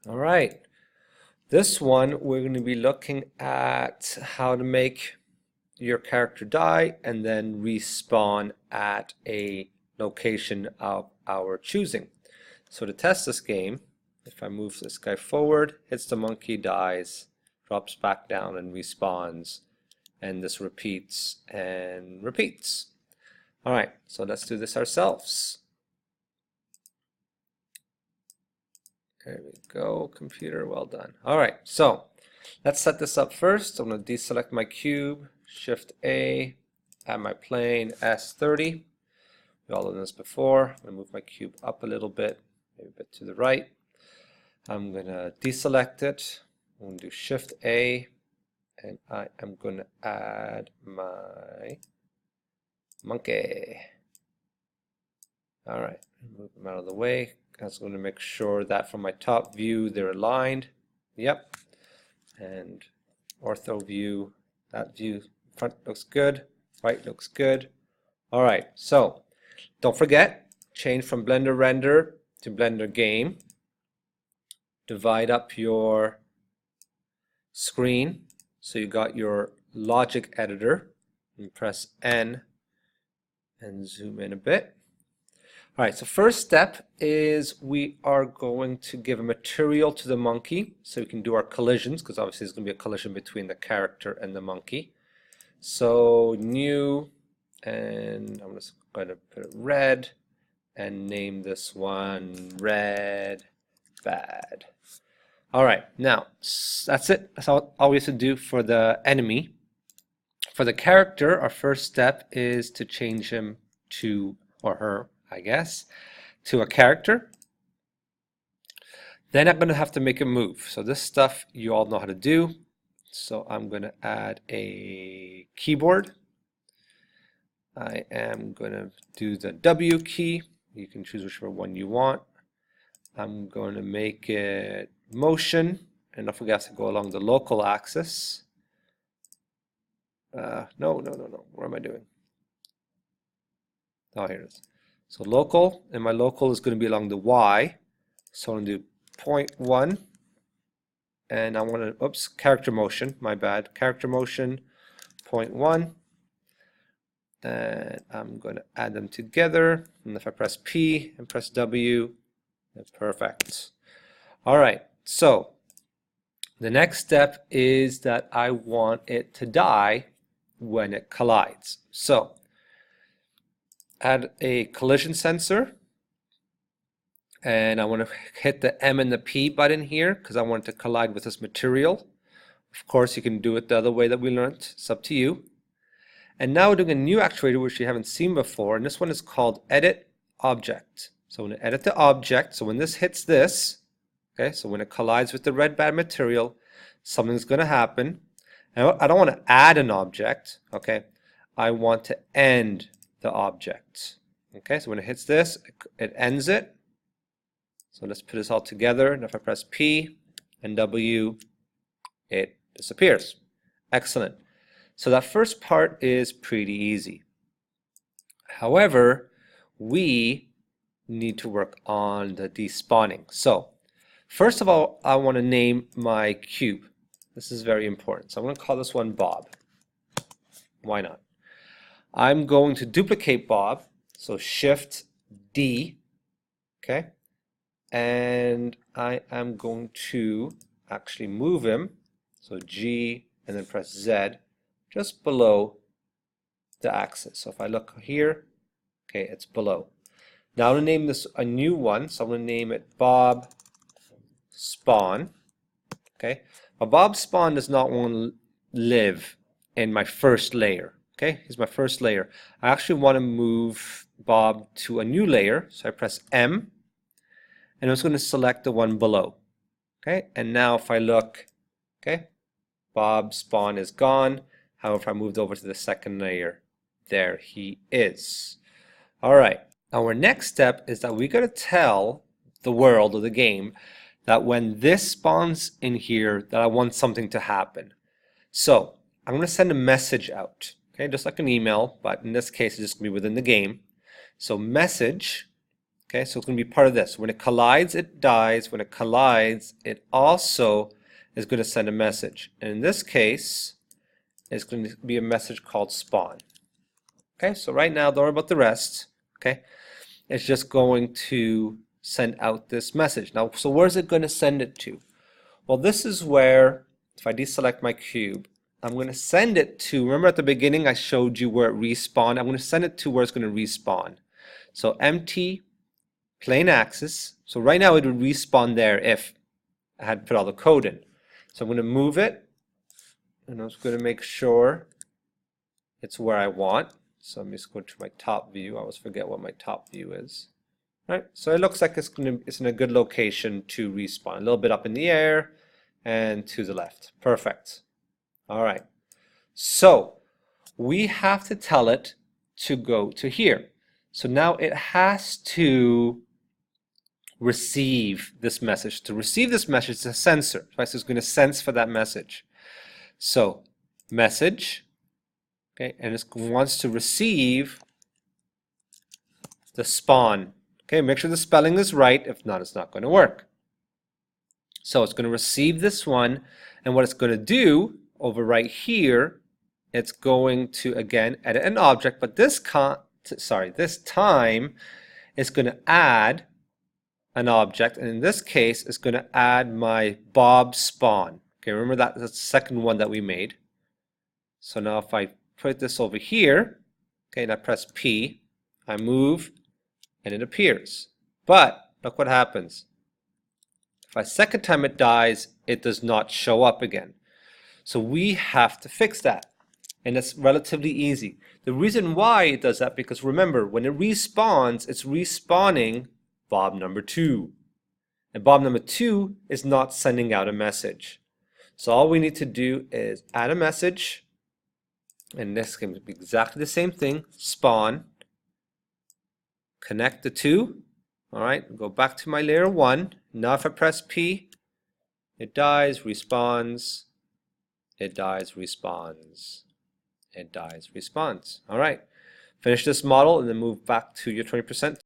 All right. This one, we're going to be looking at how to make your character die and then respawn at a location of our choosing. So to test this game, if I move this guy forward, hits the monkey, dies, drops back down and respawns, and this repeats and repeats. All right, so let's do this ourselves. There we go, computer, well done. All right, so let's set this up first. I'm going to deselect my cube, Shift A, add my plane S30. We've all done this before. I'm going to move my cube up a little bit, maybe a bit to the right. I'm going to deselect it. I'm going to do Shift A, and I am going to add my monkey. All right, move them out of the way. I was going to make sure that from my top view they're aligned. Yep. And ortho view, that view, front looks good, right looks good. All right, so don't forget, change from Blender Render to Blender Game. Divide up your screen so you got your logic editor, and press N and zoom in a bit. All right, so first step is we are going to give a material to the monkey so we can do our collisions, because obviously there's going to be a collision between the character and the monkey. So new, and I'm just going to put it red and name this one red bad. All right, now that's it. That's all we have to do for the enemy. For the character, our first step is to change him to, or her, I guess, to a character. Then I'm going to have to make a move. So this stuff you all know how to do. So I'm going to add a keyboard. I am going to do the W key. You can choose whichever one you want. I'm going to make it motion, and don't forget to go along the local axis. No. What am I doing? Oh, here it is. So local, and my local is going to be along the Y. So I'm going to do 0.1, and I want to, oops, character motion, my bad. Character motion, 0.1. And I'm going to add them together. And if I press P and press W, that's perfect. All right, so the next step is that I want it to die when it collides. So add a collision sensor, and I want to hit the M and the P button here because I want it to collide with this material. Of course, you can do it the other way that we learned. It's up to you. And now we're doing a new actuator which you haven't seen before, and this one is called Edit Object. So I'm going to edit the object. So when this hits this, okay, so when it collides with the red bad material, something's going to happen. And I don't want to add an object, okay? I want to end the object. Okay, so when it hits this, it ends it. So let's put this all together, and if I press P and W, it disappears. Excellent. So that first part is pretty easy. However, we need to work on the despawning. So first of all, I want to name my cube. This is very important. So I'm going to call this one Bob. Why not? I'm going to duplicate Bob. So Shift D. Okay. And I am going to actually move him. So G and then press Z just below the axis. So if I look here, okay, it's below. Now I'm going to name this a new one. So I'm going to name it Bob Spawn. Okay. Now Bob Spawn does not want to live in my first layer. Okay, here's my first layer. I actually want to move Bob to a new layer. So I press M, and I'm just going to select the one below. Okay, and now if I look, okay, Bob Spawn is gone. However, if I moved over to the second layer, there he is. All right, our next step is that we got to tell the world or the game that when this spawns in here, that I want something to happen. So I'm going to send a message out. Okay, just like an email, but in this case, it's just going to be within the game. So message, Okay, so it's going to be part of this. When it collides, it dies. When it collides, it also is going to send a message. And in this case, it's going to be a message called spawn. Okay, so right now, don't worry about the rest. Okay, it's just going to send out this message. Now, so where's it going to send it to? Well, this is where, if I deselect my cube, I'm going to send it to, remember at the beginning I showed you where it respawned? I'm going to send it to where it's going to respawn. So empty plain axis. So right now it would respawn there if I had put all the code in. So I'm going to move it, and I'm just going to make sure it's where I want. So I'm just going to my top view. I always forget what my top view is. Right, so it looks like it's in a good location to respawn. A little bit up in the air and to the left. Perfect. All right. So we have to tell it to go to here. So now it has to receive this message. To receive this message, it's a sensor. Right? So it's going to sense for that message. So message, okay, and it wants to receive the spawn. Okay, make sure the spelling is right. If not, it's not going to work. So it's going to receive this one, and what it's going to do over right here, it's going to again edit an object, but this time it's going to add an object, and in this case it's going to add my Bob spawn. Okay, remember that's the second one that we made. So now if I put this over here, okay, and I press P, I move and it appears. But look what happens. If a second time it dies, it does not show up again. So we have to fix that. And it's relatively easy. The reason why it does that, because remember, when it respawns, it's respawning Bob number 2. And Bob number 2 is not sending out a message. So all we need to do is add a message. And this can be exactly the same thing. Spawn. Connect the two. All right, go back to my layer 1. Now if I press P, it dies, respawns. It dies, respawns. It dies, respawns. All right, finish this model and then move back to your 20%.